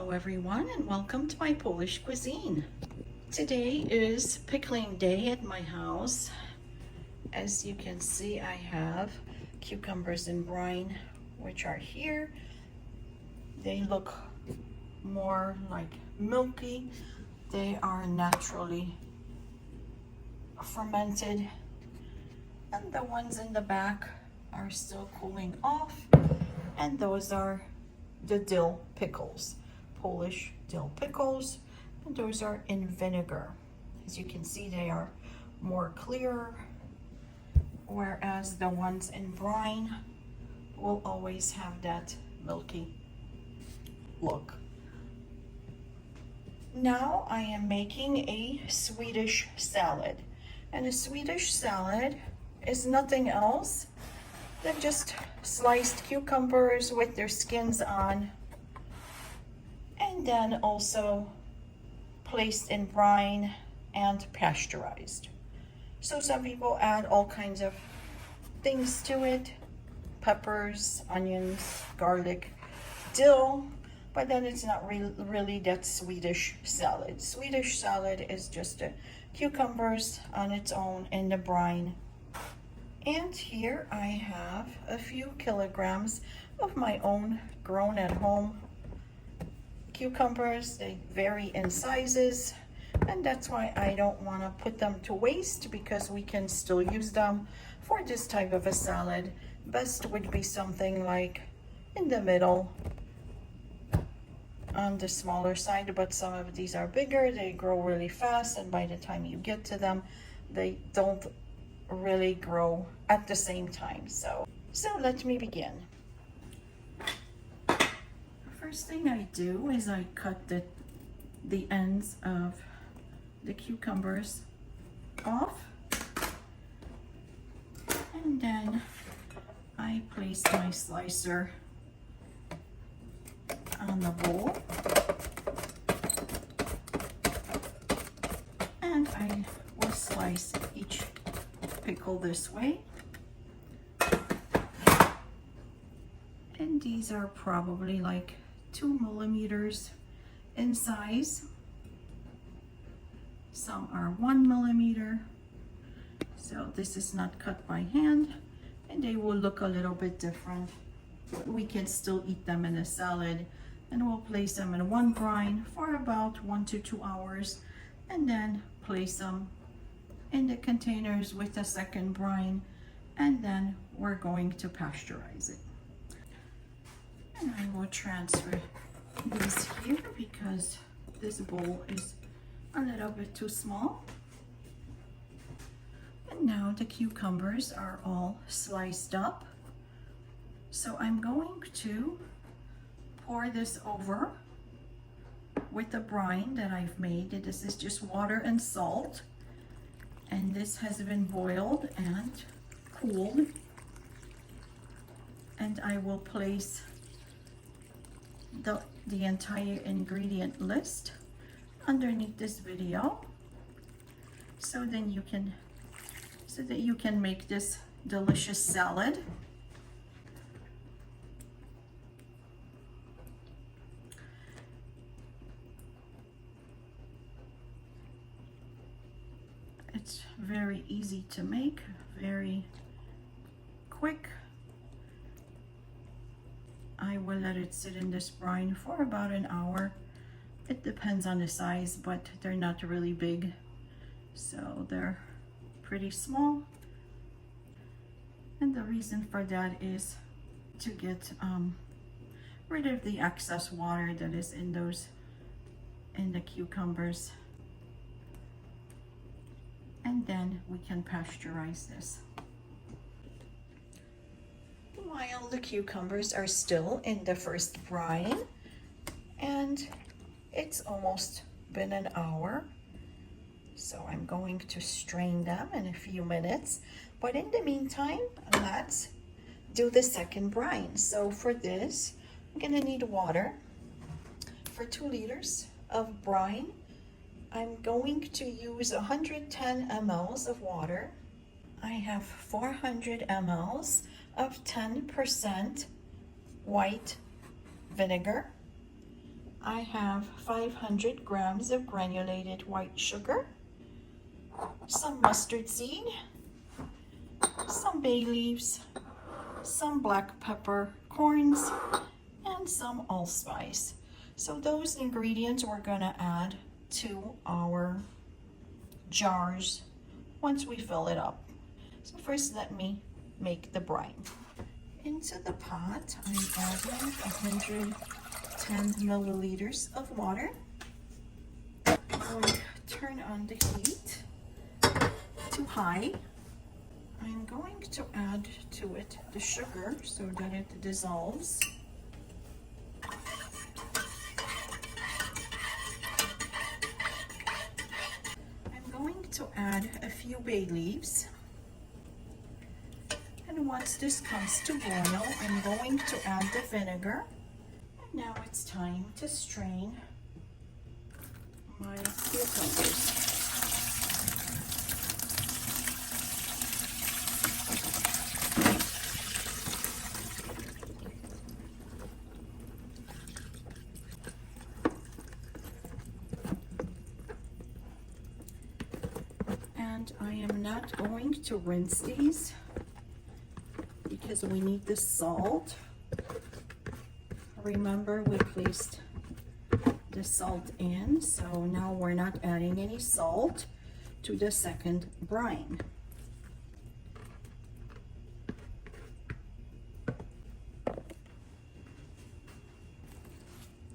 Hello everyone and welcome to my Polish cuisine. Today is pickling day at my house. As you can see, I have cucumbers in brine, which are here. They look more like milky. They are naturally fermented, and the ones in the back are still cooling off, and those are the dill pickles, Polish dill pickles, and those are in vinegar. As you can see, they are more clear, whereas the ones in brine will always have that milky look. Now I am making a Swedish salad, and a Swedish salad is nothing else than just sliced cucumbers with their skins on, and then also placed in brine and pasteurized. So some people add all kinds of things to it: peppers, onions, garlic, dill, but then it's not really that Swedish salad. Swedish salad is just cucumbers on its own in the brine. And here I have a few kilograms of my own grown at home cucumbers. They vary in sizes, and that's why I don't want to put them to waste, because we can still use them for this type of a salad. Best would be something like in the middle, on the smaller side, but some of these are bigger. They grow really fast, and by the time you get to them, they don't really grow at the same time. So let me begin. First thing I do is I cut the ends of the cucumbers off, and then I place my slicer on the bowl, and I will slice each pickle this way. And these are probably like 2 millimeters in size. Some are 1 millimeter. So this is not cut by hand, and they will look a little bit different, but we can still eat them in a salad. And we'll place them in one brine for about 1 to 2 hours, and then place them in the containers with a second brine, and then we're going to pasteurize it. And I will transfer these here because this bowl is a little bit too small. And now the cucumbers are all sliced up, so I'm going to pour this over with the brine that I've made. This is just water and salt, and this has been boiled and cooled. And I will place the entire ingredient list underneath this video, so that you can make this delicious salad. It's very easy to make, very quick. I will let it sit in this brine for about an hour. It depends on the size, but they're not really big, so they're pretty small. And the reason for that is to get rid of the excess water that is in the cucumbers. And then we can pasteurize this. While the cucumbers are still in the first brine, and it's almost been an hour, so I'm going to strain them in a few minutes. But in the meantime, let's do the second brine. So for this, I'm gonna need water. For 2 liters of brine, I'm going to use 110 mLs of water. I have 400 mLs of 10% white vinegar. I have 500 grams of granulated white sugar, some mustard seed, some bay leaves, some black peppercorns, and some allspice. So those ingredients we're gonna add to our jars once we fill it up. So first let me make the brine. Into the pot, I'm adding 110 milliliters of water. I'm going to turn on the heat to high. I'm going to add to it the sugar so that it dissolves. I'm going to add a few bay leaves. And once this comes to boil, I'm going to add the vinegar. And now it's time to strain my cucumbers. And I am not going to rinse these because we need the salt. Remember, we placed the salt in, so now we're not adding any salt to the second brine.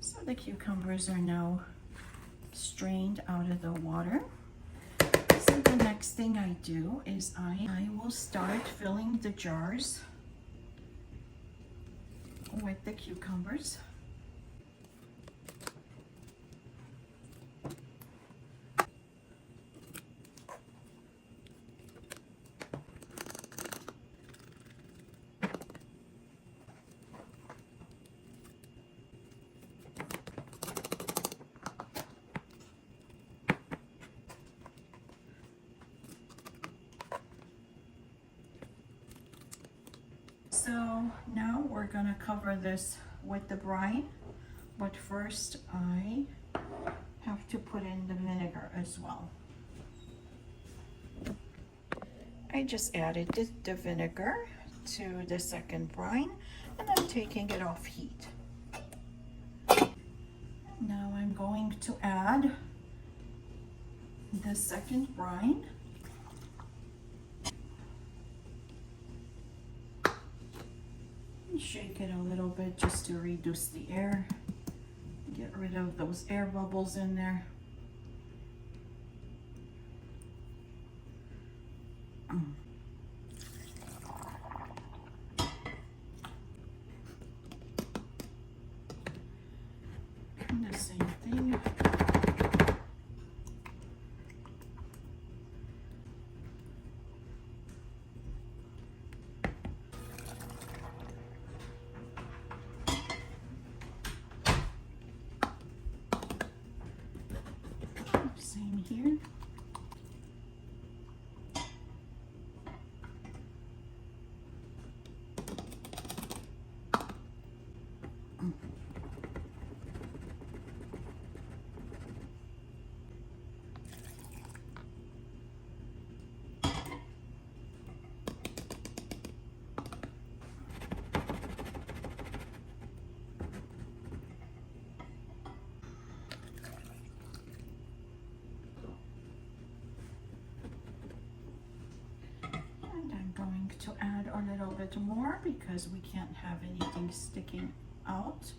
So the cucumbers are now strained out of the water. So the next thing I do is I will start filling the jars with the cucumbers. So now we're gonna cover this with the brine, but first I have to put in the vinegar as well. I just added the vinegar to the second brine and I'm taking it off heat. Now I'm going to add the second brine. Shake it a little bit just to reduce the air, get rid of those air bubbles in there. And the same thing. Same here. To add a little bit more because we can't have anything sticking out.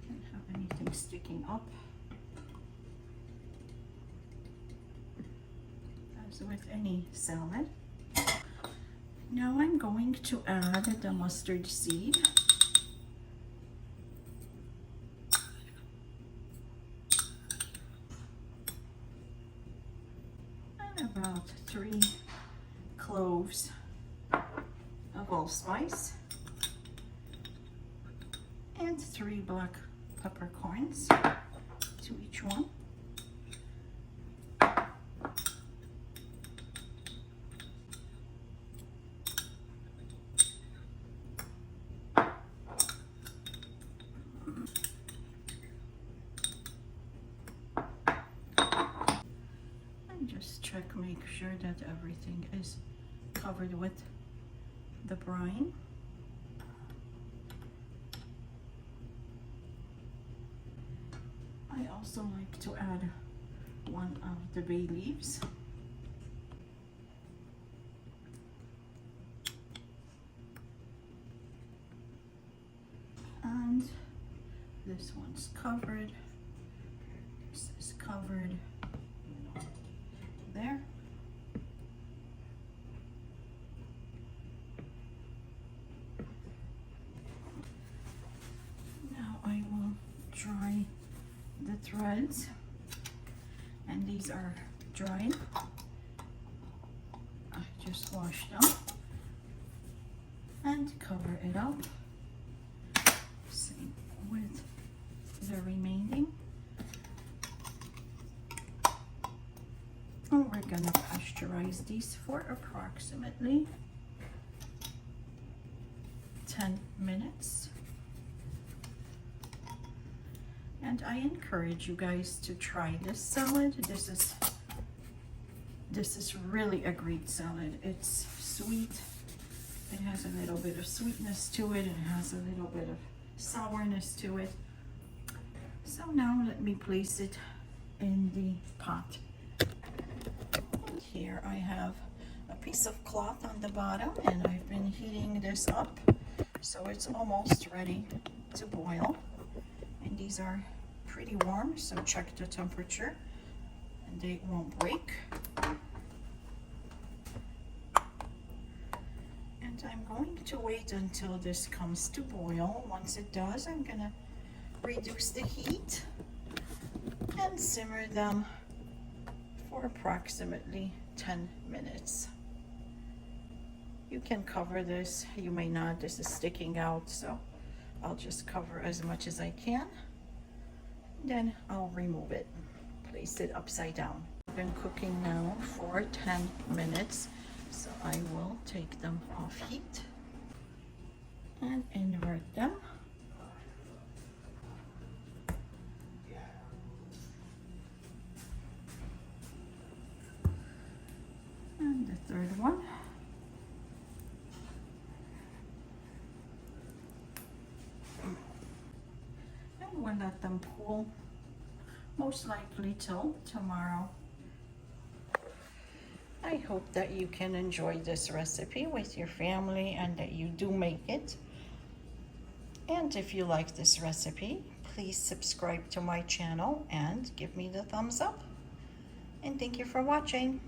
Can't have anything sticking up. As with any salad. Now I'm going to add the mustard seed. About 3 cloves of allspice and 3 black peppercorns to each one. sure that everything is covered with the brine. I also like to add one of the bay leaves. And this one's covered. This is covered there. Now I will dry the threads, and these are dried. I just washed them and cover it up. Same with the remaining. And we're gonna pasteurize these for approximately 10 minutes. And I encourage you guys to try this salad. This is really a great salad. It's sweet. It has a little bit of sweetness to it. It has a little bit of sourness to it. So now let me place it in the pot. And here I have a piece of cloth on the bottom, and I've been heating this up so it's almost ready to boil. And these are pretty warm, so check the temperature and they won't break. And I'm going to wait until this comes to boil. Once it does, I'm gonna reduce the heat and simmer them for approximately 10 minutes. You can cover this, you may not. This is sticking out, so I'll just cover as much as I can. Then I'll remove it, place it upside down. I've been cooking now for 10 minutes, so I will take them off heat and invert them. And the third one. And we'll let them cool, most likely till tomorrow. I hope that you can enjoy this recipe with your family and that you do make it. And if you like this recipe, please subscribe to my channel and give me the thumbs up. And thank you for watching.